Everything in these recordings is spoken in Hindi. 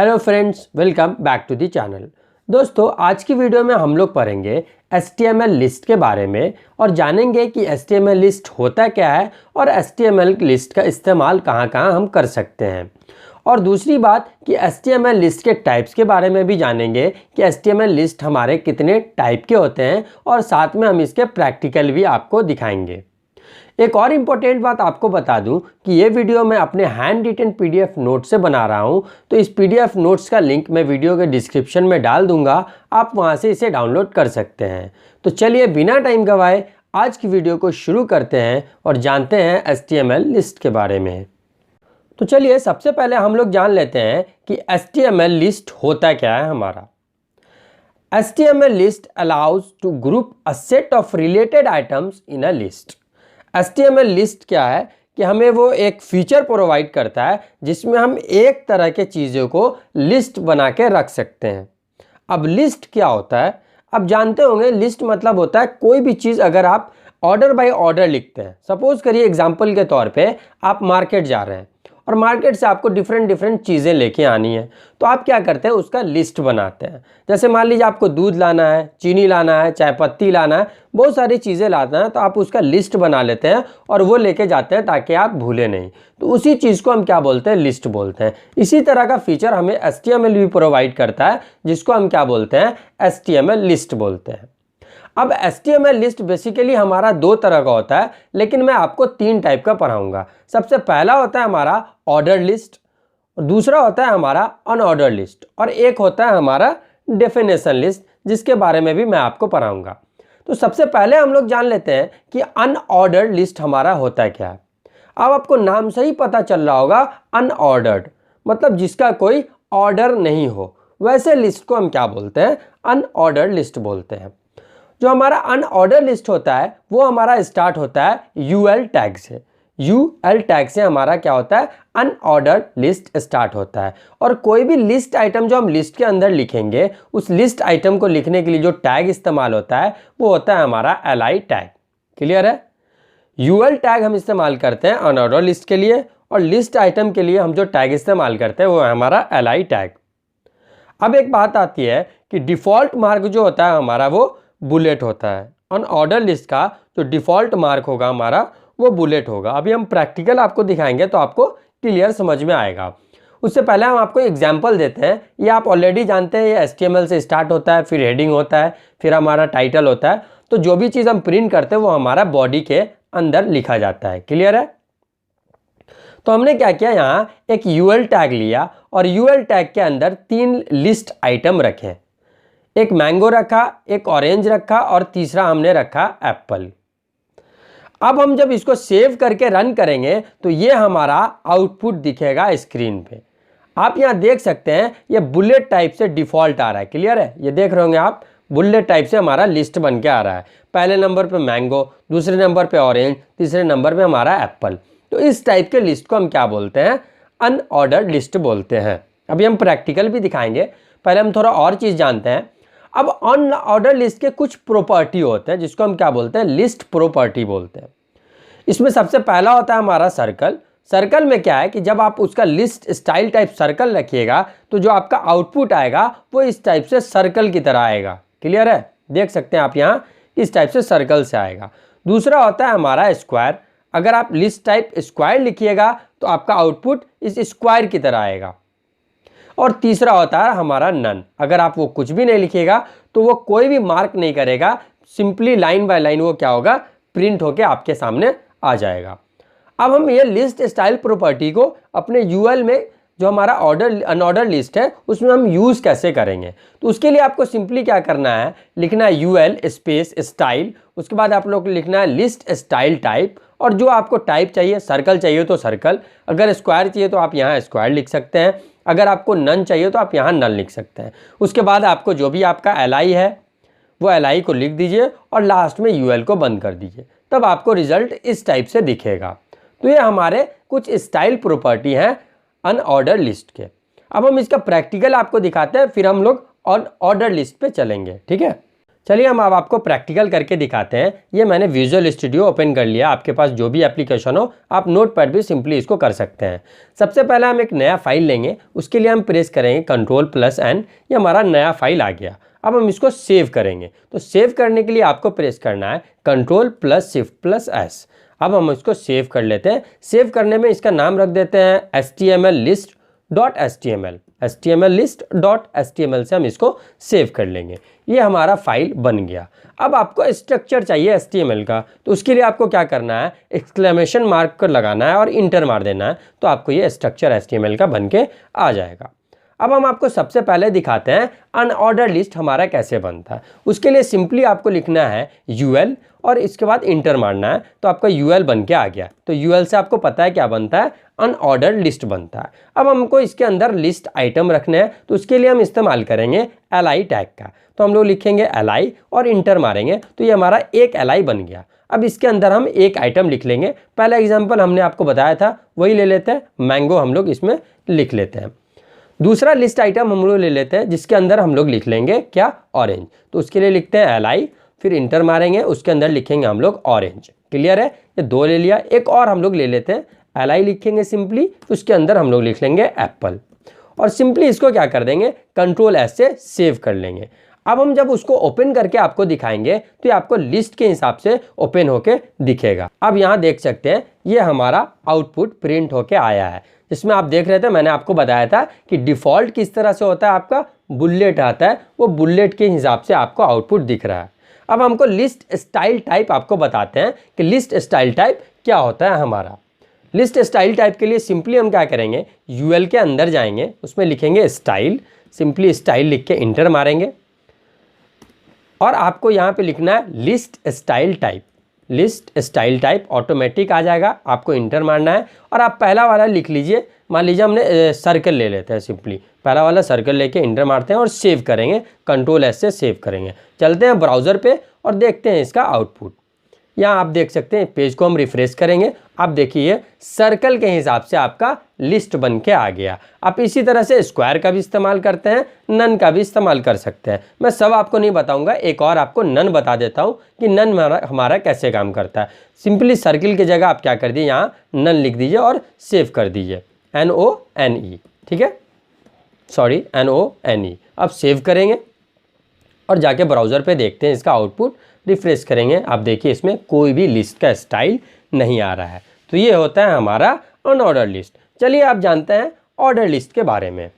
Hello friends, welcome back to the channel. दोस्तों, आज की वीडियो में हम लोग पढ़ेंगे HTML लिस्ट के बारे में और जानेंगे कि HTML लिस्ट होता क्या है और HTML लिस्ट का इस्तेमाल कहाँ कहाँ हम कर सकते हैं। और दूसरी बात कि HTML लिस्ट के टाइप्स के बारे में भी जानेंगे कि HTML लिस्ट हमारे कितने टाइप के होते हैं और साथ में हम इसके प्रैक्टिकल भी आपको दिखाएंगे। एक और इम्पोर्टेंट बात आपको बता दूं कि ये वीडियो मैं अपने हैंड रिटन PDF नोट से बना रहा हूं, तो इस PDF नोट्स का लिंक मैं वीडियो के डिस्क्रिप्शन में डाल दूंगा, आप वहां से इसे डाउनलोड कर सकते हैं। तो चलिए बिना टाइम गवाए आज की वीडियो को शुरू करते हैं और जानते हैं HTML लिस्ट के बारे में। तो चलिए सबसे पहले हम लोग जान लेते हैं कि HTML लिस्ट होता क्या है हमारा। HTML list allows to group a set of related items in a list। HTML list क्या है कि हमें वो एक फीचर प्रोवाइड करता है जिसमें हम एक तरह के चीज़ों को लिस्ट बना के रख सकते हैं। अब लिस्ट क्या होता है, अब जानते होंगे लिस्ट मतलब होता है कोई भी चीज़ अगर आप ऑर्डर बाय ऑर्डर लिखते हैं। सपोज करिए एग्जांपल के तौर पे आप मार्केट जा रहे हैं और मार्केट से आपको डिफरेंट चीज़ें लेके आनी है, तो आप क्या करते हैं, उसका लिस्ट बनाते हैं। जैसे मान लीजिए आपको दूध लाना है, चीनी लाना है, चाय पत्ती लाना है, बहुत सारी चीज़ें लाना है, तो आप उसका लिस्ट बना लेते हैं और वो लेके जाते हैं ताकि आप भूलें नहीं। तो उसी चीज़ को हम क्या बोलते हैं, लिस्ट बोलते हैं। इसी तरह का फीचर हमें HTML भी प्रोवाइड करता है जिसको हम क्या बोलते हैं, HTML लिस्ट बोलते हैं। अब HTML लिस्ट बेसिकली हमारा दो तरह का होता है, लेकिन मैं आपको तीन टाइप का पढ़ाऊंगा। सबसे पहला होता है हमारा ऑर्डर लिस्ट, दूसरा होता है हमारा अनऑर्डर लिस्ट और एक होता है हमारा डेफिनेशन लिस्ट, जिसके बारे में भी मैं आपको पढ़ाऊंगा। तो सबसे पहले हम लोग जान लेते हैं कि अनऑर्डर्ड लिस्ट हमारा होता है क्या है। अब आपको नाम से ही पता चल रहा होगा, अनऑर्डर्ड मतलब जिसका कोई ऑर्डर नहीं हो, वैसे लिस्ट को हम क्या बोलते हैं, अनऑर्डर्ड लिस्ट बोलते हैं। जो हमारा अनऑर्डर लिस्ट होता है वो हमारा स्टार्ट होता है UL टैग से। UL टैग से हमारा क्या होता है, अनऑर्डर लिस्ट स्टार्ट होता है। और कोई भी लिस्ट आइटम जो हम लिस्ट के अंदर लिखेंगे, उस लिस्ट आइटम को लिखने के लिए जो टैग इस्तेमाल होता है वो होता है हमारा LI टैग। क्लियर है? UL टैग हम इस्तेमाल करते हैं अनऑर्डर लिस्ट के लिए और लिस्ट आइटम के लिए हम जो टैग इस्तेमाल करते हैं वो है हमारा LI टैग। अब एक बात आती है कि डिफ़ॉल्ट मार्क जो होता है हमारा वो बुलेट होता है। अनऑर्डर लिस्ट का जो डिफ़ॉल्ट मार्क होगा हमारा वो बुलेट होगा। अभी हम प्रैक्टिकल आपको दिखाएंगे तो आपको क्लियर समझ में आएगा। उससे पहले हम आपको एग्जांपल देते हैं। ये आप ऑलरेडी जानते हैं, ये HTML से स्टार्ट होता है, फिर हेडिंग होता है, फिर हमारा टाइटल होता है। तो जो भी चीज़ हम प्रिंट करते हैं वो हमारा बॉडी के अंदर लिखा जाता है। क्लियर है? तो हमने क्या किया, यहाँ एक UL टैग लिया और UL टैग के अंदर तीन लिस्ट आइटम रखे। एक मैंगो रखा, एक ऑरेंज रखा और तीसरा हमने रखा एप्पल। अब हम जब इसको सेव करके रन करेंगे तो ये हमारा आउटपुट दिखेगा स्क्रीन पे। आप यहाँ देख सकते हैं ये बुलेट टाइप से डिफ़ॉल्ट आ रहा है। क्लियर है? ये देख रहे होंगे आप, बुलेट टाइप से हमारा लिस्ट बन के आ रहा है। पहले नंबर पे मैंगो, दूसरे नंबर पे ऑरेंज, तीसरे नंबर पे हमारा एप्पल। तो इस टाइप के लिस्ट को हम क्या बोलते हैं, अनऑर्डर्ड लिस्ट बोलते हैं। अभी हम प्रैक्टिकल भी दिखाएंगे, पहले हम थोड़ा और चीज़ जानते हैं। अब अनऑर्डर लिस्ट के कुछ प्रॉपर्टी होते हैं जिसको हम क्या बोलते हैं, लिस्ट प्रॉपर्टी बोलते हैं। इसमें सबसे पहला होता है हमारा सर्कल। सर्कल में क्या है कि जब आप उसका लिस्ट स्टाइल टाइप सर्कल रखिएगा तो जो आपका आउटपुट आएगा वो इस टाइप से सर्कल की तरह आएगा। क्लियर है? देख सकते हैं आप यहाँ, इस टाइप से सर्कल से आएगा। दूसरा होता है हमारा स्क्वायर। अगर आप लिस्ट टाइप स्क्वायर लिखिएगा तो आपका आउटपुट इस स्क्वायर की तरह आएगा। और तीसरा होता है हमारा नन। अगर आप वो कुछ भी नहीं लिखिएगा तो वो कोई भी मार्क नहीं करेगा, सिंपली लाइन बाय लाइन वो क्या होगा, प्रिंट होके आपके सामने आ जाएगा। अब हम ये लिस्ट स्टाइल प्रॉपर्टी को अपने UL में जो हमारा अनऑर्डर लिस्ट है उसमें हम यूज़ कैसे करेंगे, तो उसके लिए आपको सिंपली क्या करना है, लिखना है UL स्पेस स्टाइल, उसके बाद आप लोग को लिखना है लिस्ट स्टाइल टाइप, और जो आपको टाइप चाहिए, सर्कल चाहिए तो सर्कल, अगर स्क्वायर चाहिए तो आप यहाँ स्क्वायर लिख सकते हैं, अगर आपको नन चाहिए तो आप यहाँ नन लिख सकते हैं। उसके बाद आपको जो भी आपका LI है वो LI को लिख दीजिए और लास्ट में UL को बंद कर दीजिए, तब आपको रिजल्ट इस टाइप से दिखेगा। तो ये हमारे कुछ स्टाइल प्रॉपर्टी हैं अनऑर्डर लिस्ट के। अब हम इसका प्रैक्टिकल आपको दिखाते हैं, फिर हम लोग ऑर्डर लिस्ट पे चलेंगे। ठीक है? चलिए हम अब आपको प्रैक्टिकल करके दिखाते हैं। ये मैंने विजुअल स्टूडियो ओपन कर लिया। आपके पास जो भी एप्लीकेशन हो आप नोटपैड भी सिंपली इसको कर सकते हैं। सबसे पहले हम एक नया फाइल लेंगे, उसके लिए हम प्रेस करेंगे Ctrl+N। ये हमारा नया फाइल आ गया। अब हम इसको सेव करेंगे, तो सेव करने के लिए आपको प्रेस करना है Ctrl+Shift+S। अब हम इसको सेव कर लेते हैं। सेव करने में इसका नाम रख देते हैं html_list.html। html_list.html से हम इसको सेव कर लेंगे। ये हमारा फाइल बन गया। अब आपको स्ट्रक्चर चाहिए HTML का, तो उसके लिए आपको क्या करना है, एक्सक्लेमेशन मार्क कर लगाना है और इंटर मार देना है, तो आपको ये स्ट्रक्चर HTML का बन के आ जाएगा। अब हम आपको सबसे पहले दिखाते हैं अनऑर्डर लिस्ट हमारा कैसे बनता है। उसके लिए सिंपली आपको लिखना है UL और इसके बाद इंटर मारना है, तो आपका UL बन के आ गया। तो UL से आपको पता है क्या बनता है, अनऑर्डर लिस्ट बनता है। अब हमको इसके अंदर लिस्ट आइटम रखने हैं, तो उसके लिए हम इस्तेमाल करेंगे li टैग का। तो हम लोग लिखेंगे li और इंटर मारेंगे, तो ये हमारा एक li बन गया। अब इसके अंदर हम एक आइटम लिख लेंगे। पहला एग्जाम्पल हमने आपको बताया था वही ले लेते हैं, मैंगो हम लोग इसमें लिख लेते हैं। दूसरा लिस्ट आइटम हम लोग ले लेते हैं जिसके अंदर हम लोग लिख लेंगे क्या, ऑरेंज। तो उसके लिए लिखते हैं li, फिर इंटर मारेंगे, उसके अंदर लिखेंगे हम लोग ऑरेंज। क्लियर है, ये दो ले लिया। एक और हम लोग ले लेते हैं, li लिखेंगे सिंपली, उसके अंदर हम लोग लिख लेंगे एप्पल और सिंपली इसको क्या कर देंगे, Ctrl+S से सेव कर लेंगे। अब हम जब उसको ओपन करके आपको दिखाएंगे तो ये आपको लिस्ट के हिसाब से ओपन होके दिखेगा। अब यहाँ देख सकते हैं ये हमारा आउटपुट प्रिंट होके आया है, जिसमें आप देख रहे थे मैंने आपको बताया था कि डिफ़ॉल्ट किस तरह से होता है, आपका बुलेट आता है, वो बुलेट के हिसाब से आपको आउटपुट दिख रहा है। अब हमको लिस्ट स्टाइल टाइप आपको बताते हैं कि लिस्ट स्टाइल टाइप क्या होता है हमारा। लिस्ट स्टाइल टाइप के लिए सिंपली हम क्या करेंगे, UL के अंदर जाएंगे, उसमें लिखेंगे स्टाइल, सिंपली स्टाइल लिख के इंटर मारेंगे और आपको यहाँ पे लिखना है list style type. List style type automatic आ जाएगा, आपको इंटर मारना है और आप पहला वाला लिख लीजिए। मान लीजिए हमने सर्कल ले लेते हैं, सिंपली पहला वाला सर्कल लेके इंटर मारते हैं और सेव करेंगे, Ctrl+S से सेव करेंगे। चलते हैं ब्राउज़र पे और देखते हैं इसका आउटपुट। यहाँ आप देख सकते हैं, पेज को हम रिफ्रेश करेंगे, आप देखिए सर्कल के हिसाब से आपका लिस्ट बन के आ गया। आप इसी तरह से स्क्वायर का भी इस्तेमाल करते हैं, नन का भी इस्तेमाल कर सकते हैं। मैं सब आपको नहीं बताऊंगा, एक और आपको नन बता देता हूँ कि नन हमारा कैसे काम करता है। सिंपली सर्किल की जगह आप क्या कर दीजिए, यहाँ नन लिख दीजिए और सेव कर दीजिए, NONE, ठीक है, सॉरी NONE। अब सेव करेंगे और जाके ब्राउज़र पे देखते हैं इसका आउटपुट, रिफ्रेश करेंगे, आप देखिए इसमें कोई भी लिस्ट का स्टाइल नहीं आ रहा है। तो ये होता है हमारा अनऑर्डर लिस्ट। चलिए आप जानते हैं ऑर्डर लिस्ट के बारे में।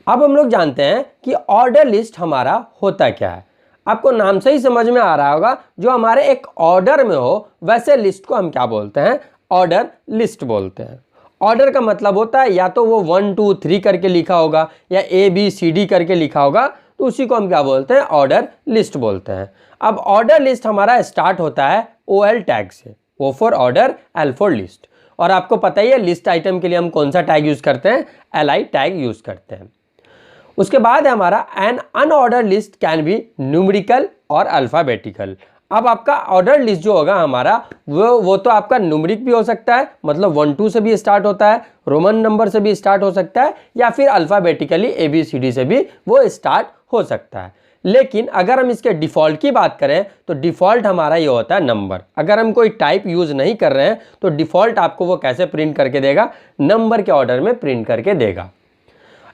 अब हम लोग जानते हैं कि ऑर्डर लिस्ट हमारा होता क्या है। आपको नाम से ही समझ में आ रहा होगा, जो हमारे एक ऑर्डर में हो वैसे लिस्ट को हम क्या बोलते हैं, ऑर्डर लिस्ट बोलते हैं। ऑर्डर का मतलब होता है या तो वो 1 2 3 करके लिखा होगा या ABCD करके लिखा होगा, तो उसी को हम क्या बोलते हैं, ऑर्डर लिस्ट बोलते हैं। अब ऑर्डर लिस्ट हमारा स्टार्ट होता है OL टैग से, O for order, L for list. और आपको पता ही है लिस्ट आइटम के लिए हम कौन सा टैग यूज़ करते हैं, LI टैग यूज़ करते हैं। उसके बाद है हमारा an unorder list can be numerical और अल्फ़ाबेटिकल। अब आपका ऑर्डर लिस्ट जो होगा हमारा वो तो आपका न्यूमेरिक भी हो सकता है, मतलब 1 2 से भी स्टार्ट होता है, रोमन नंबर से भी स्टार्ट हो सकता है, या फिर अल्फ़ाबेटिकली ABCD से भी वो स्टार्ट हो सकता है। लेकिन अगर हम इसके डिफ़ॉल्ट की बात करें तो डिफ़ॉल्ट हमारा ये होता है नंबर। अगर हम कोई टाइप यूज़ नहीं कर रहे हैं तो डिफ़ॉल्ट आपको वो कैसे प्रिंट करके देगा, नंबर के ऑर्डर में प्रिंट करके देगा।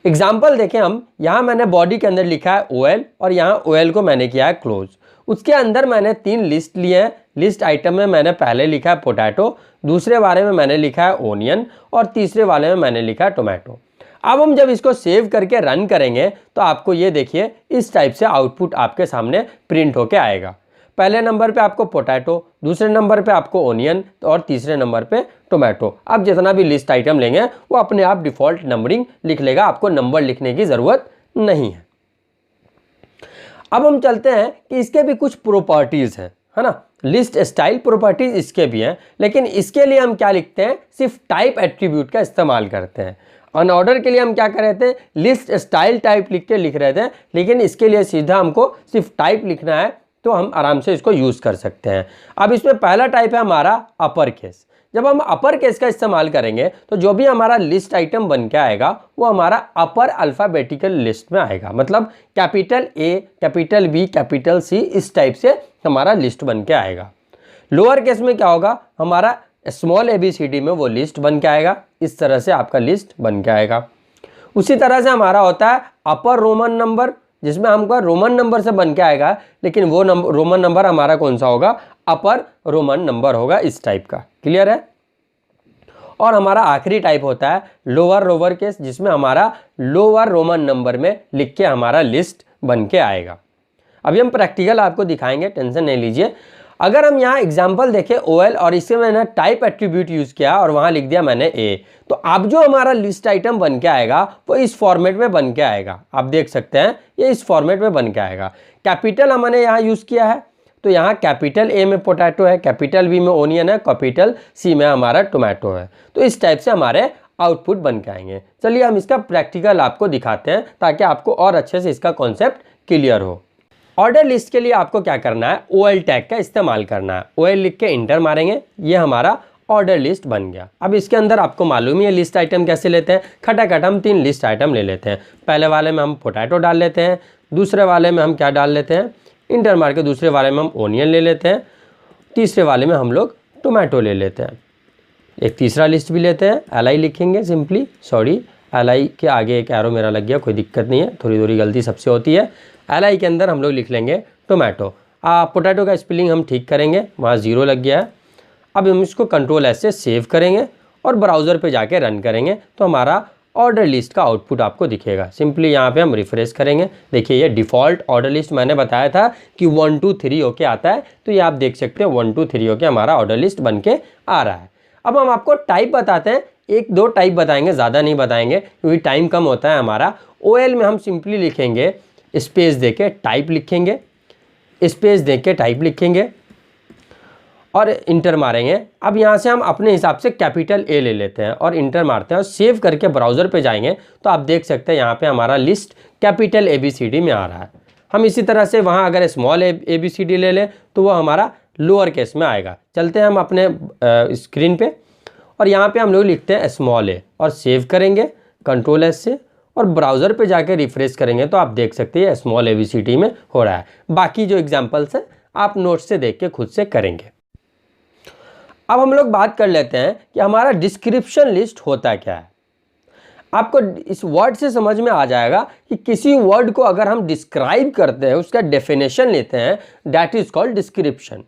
एग्जाम्पल देखें हम, यहाँ मैंने बॉडी के अंदर लिखा है OL और यहाँ OL को मैंने किया है क्लोज। उसके अंदर मैंने 3 लिस्ट लिए हैं। लिस्ट आइटम में मैंने पहले लिखा है पोटैटो, दूसरे वाले में मैंने लिखा है ओनियन और तीसरे वाले में मैंने लिखा है टोमेटो। अब हम जब इसको सेव करके रन करेंगे तो आपको ये देखिए इस टाइप से आउटपुट आपके सामने प्रिंट होके आएगा। पहले नंबर पे आपको पोटैटो, दूसरे नंबर पे आपको ओनियन और तीसरे नंबर पे टोमेटो। आप जितना भी लिस्ट आइटम लेंगे वो अपने आप डिफ़ॉल्ट नंबरिंग लिख लेगा, आपको नंबर लिखने की ज़रूरत नहीं है। अब हम चलते हैं कि इसके भी कुछ प्रॉपर्टीज़ हैं, है ना। लिस्ट स्टाइल प्रॉपर्टीज़ इसके भी हैं, लेकिन इसके लिए हम क्या लिखते हैं, सिर्फ टाइप एट्रीब्यूट का इस्तेमाल करते हैं। अनऑर्डर के लिए हम क्या कर रहे थे, लिस्ट स्टाइल टाइप लिख रहे थे, लेकिन इसके लिए सीधा हमको सिर्फ टाइप लिखना है तो हम आराम से इसको यूज़ कर सकते हैं। अब इसमें पहला टाइप है हमारा अपर केस। जब हम अपर केस का इस्तेमाल करेंगे तो जो भी हमारा लिस्ट आइटम बन के आएगा वो हमारा अपर अल्फ़ाबेटिकल लिस्ट में आएगा, मतलब capital A, capital B, capital C, इस टाइप से हमारा लिस्ट बन के आएगा। लोअर केस में क्या होगा, हमारा स्मॉल ABCD में वो लिस्ट बन के आएगा, इस तरह से आपका लिस्ट बन के आएगा। उसी तरह से हमारा होता है अपर रोमन नंबर, जिसमें हमका रोमन नंबर से बन के आएगा, लेकिन वो रोमन नंबर हमारा कौन सा होगा, अपर रोमन नंबर होगा, इस टाइप का। क्लियर है। और हमारा आखिरी टाइप होता है लोअर केस, जिसमें हमारा लोअर रोमन नंबर में लिख के हमारा लिस्ट बन के आएगा। अभी हम प्रैक्टिकल आपको दिखाएंगे, टेंशन नहीं लीजिए। अगर हम यहाँ एग्जाम्पल देखें OL और इसे मैंने टाइप एट्रीब्यूट यूज़ किया और वहाँ लिख दिया मैंने A, तो अब जो हमारा लिस्ट आइटम बन के आएगा वो इस फॉर्मेट में बन के आएगा। आप देख सकते हैं ये इस फॉर्मेट में बन के आएगा। कैपिटल हमने यहाँ यूज़ किया है, तो यहाँ कैपिटल A में पोटैटो है, कैपिटल B में ओनियन है, कैपिटल C में हमारा टोमेटो है। तो इस टाइप से हमारे आउटपुट बन के आएंगे। चलिए हम इसका प्रैक्टिकल आपको दिखाते हैं ताकि आपको और अच्छे से इसका कॉन्सेप्ट क्लियर हो। ऑर्डर लिस्ट के लिए आपको क्या करना है, OL टैग का इस्तेमाल करना है। OL लिख के इंटर मारेंगे, ये हमारा ऑर्डर लिस्ट बन गया। अब इसके अंदर आपको मालूम ही है लिस्ट आइटम कैसे लेते हैं, खटाखट हम 3 लिस्ट आइटम ले लेते हैं। पहले वाले में हम पोटैटो डाल लेते हैं, दूसरे वाले में हम क्या डाल लेते हैं, इंटर मार के दूसरे वाले में हम ओनियन ले लेते हैं, तीसरे वाले में हम लोग टोमेटो ले लेते हैं। एक तीसरा लिस्ट भी लेते हैं, LI लिखेंगे सिंपली, सॉरी LI के आगे एक एरो मेरा लग गया, कोई दिक्कत नहीं है, थोड़ी थोड़ी गलती सबसे होती है। LI के अंदर हम लोग लिख लेंगे टोमेटो। पोटैटो का स्पेलिंग हम ठीक करेंगे, वहाँ 0 लग गया है। अब हम इसको कंट्रोल S से सेव करेंगे और ब्राउज़र पे जाके रन करेंगे तो हमारा ऑर्डर लिस्ट का आउटपुट आपको दिखेगा। सिंपली यहाँ पे हम रिफ्रेश करेंगे, देखिए ये डिफ़ॉल्ट ऑर्डर लिस्ट मैंने बताया था कि 1 2 3 होके आता है, तो ये आप देख सकते हैं 1 2 3 होके हमारा ऑर्डर लिस्ट बन के आ रहा है। अब हम आपको टाइप बताते हैं, 1 2 टाइप बताएंगे, ज़्यादा नहीं बताएंगे क्योंकि टाइम कम होता है हमारा। OL में हम सिंपली लिखेंगे, स्पेस देके टाइप लिखेंगे, स्पेस देके टाइप लिखेंगे और इंटर मारेंगे। अब यहाँ से हम अपने हिसाब से कैपिटल A ले लेते हैं और इंटर मारते हैं और सेव करके ब्राउज़र पे जाएंगे तो आप देख सकते हैं यहाँ पे हमारा लिस्ट कैपिटल ABCD में आ रहा है। हम इसी तरह से वहाँ अगर स्मॉल ABCD ले लें तो वो हमारा लोअर केस में आएगा। चलते हैं हम अपने स्क्रीन पे और यहाँ पे हम लोग लिखते हैं स्मॉल A और सेव करेंगे कंट्रोल S से और ब्राउज़र पे जाके रिफ्रेश करेंगे तो आप देख सकते हैं स्मॉल ABCD में हो रहा है। बाकी जो एग्जाम्पल्स हैं आप नोट से देख के खुद से करेंगे। अब हम लोग बात कर लेते हैं कि हमारा डिस्क्रिप्शन लिस्ट होता क्या है। आपको इस वर्ड से समझ में आ जाएगा कि किसी वर्ड को अगर हम डिस्क्राइब करते हैं, उसका डेफिनेशन लेते हैं, दैट इज कॉल्ड डिस्क्रिप्शन।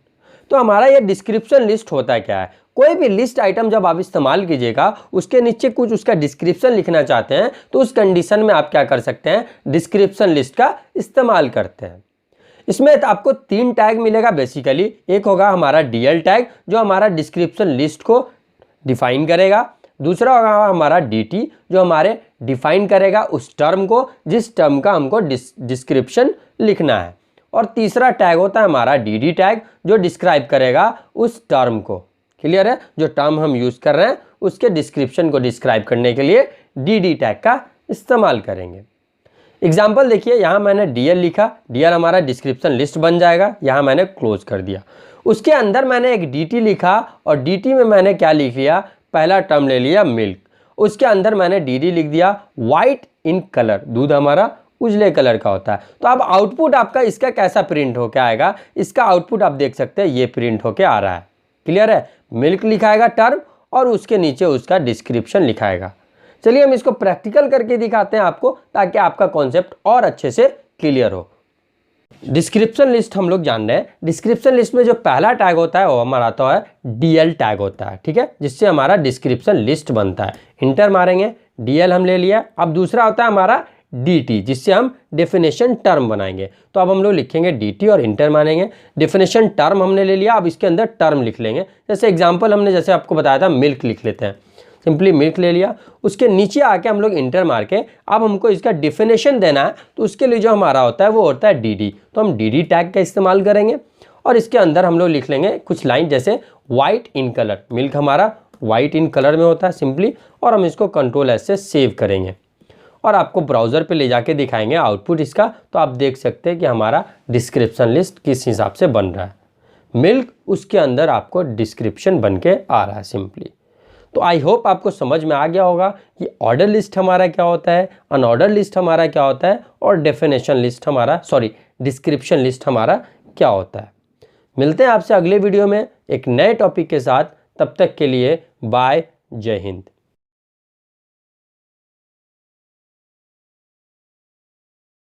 तो हमारा ये डिस्क्रिप्शन लिस्ट होता क्या है, कोई भी लिस्ट आइटम जब आप इस्तेमाल कीजिएगा उसके नीचे कुछ उसका डिस्क्रिप्शन लिखना चाहते हैं तो उस कंडीशन में आप क्या कर सकते हैं, डिस्क्रिप्शन लिस्ट का इस्तेमाल करते हैं। इसमें आपको 3 टैग मिलेगा बेसिकली। एक होगा हमारा DL टैग जो हमारा डिस्क्रिप्शन लिस्ट को डिफाइन करेगा, दूसरा होगा हमारा DT जो हमारे डिफाइन करेगा उस टर्म को जिस टर्म का हमको डिस्क्रिप्शन लिखना है, और तीसरा टैग होता है हमारा DD टैग जो डिस्क्राइब करेगा उस टर्म को। क्लियर है, जो टर्म हम यूज़ कर रहे हैं उसके डिस्क्रिप्शन को डिस्क्राइब करने के लिए DD टैग का इस्तेमाल करेंगे। एग्जाम्पल देखिए, यहाँ मैंने DL लिखा, DL हमारा डिस्क्रिप्शन लिस्ट बन जाएगा, यहाँ मैंने क्लोज कर दिया। उसके अंदर मैंने एक DT लिखा और DT में मैंने क्या लिख लिया, पहला टर्म ले लिया मिल्क, उसके अंदर मैंने DD लिख दिया वाइट इन कलर, दूध हमारा उजले कलर का होता है। तो अब आउटपुट आपका इसका कैसा प्रिंट होके आएगा, इसका आउटपुट आप देख सकते हैं ये प्रिंट होके आ रहा है। क्लियर है, मिल्क लिखाएगा टर्म और उसके नीचे उसका डिस्क्रिप्शन लिखाएगा। चलिए हम इसको प्रैक्टिकल करके दिखाते हैं आपको ताकि आपका कॉन्सेप्ट और अच्छे से क्लियर हो। डिस्क्रिप्शन लिस्ट हम लोग जान रहे हैं, डिस्क्रिप्शन लिस्ट में जो पहला टैग होता है वो हमारा आता है DL टैग होता है, ठीक है, जिससे हमारा डिस्क्रिप्शन लिस्ट बनता है। इंटर मारेंगे, DL हम ले लिया। अब दूसरा होता है हमारा DT जिससे हम डेफिनेशन टर्म बनाएंगे। तो अब हम लोग लिखेंगे DT और इंटर मारेंगे। डेफिनेशन टर्म हमने ले लिया, अब इसके अंदर टर्म लिख लेंगे। जैसे एग्जांपल हमने जैसे आपको बताया था मिल्क लिख लेते हैं, सिंपली मिल्क ले लिया। उसके नीचे आके हम लोग इंटर मार के अब हमको इसका डेफिनेशन देना है, तो उसके लिए जो हमारा होता है वो होता है DD। तो हम DD टैग का इस्तेमाल करेंगे और इसके अंदर हम लोग लिख लेंगे कुछ लाइन जैसे वाइट इन कलर, मिल्क हमारा वाइट इन कलर में होता है सिंपली, और हम इसको कंट्रोल S से सेव करेंगे और आपको ब्राउज़र पे ले जाके दिखाएंगे आउटपुट इसका। तो आप देख सकते हैं कि हमारा डिस्क्रिप्शन लिस्ट किस हिसाब से बन रहा है। मिल्क उसके अंदर आपको डिस्क्रिप्शन बन के आ रहा है सिंपली। तो आई होप आपको समझ में आ गया होगा कि ऑर्डर लिस्ट हमारा क्या होता है, अनऑर्डर लिस्ट हमारा क्या होता है और डेफिनेशन लिस्ट हमारा डिस्क्रिप्शन लिस्ट हमारा क्या होता है। मिलते हैं आपसे अगले वीडियो में एक नए टॉपिक के साथ। तब तक के लिए बाय, जय हिंद।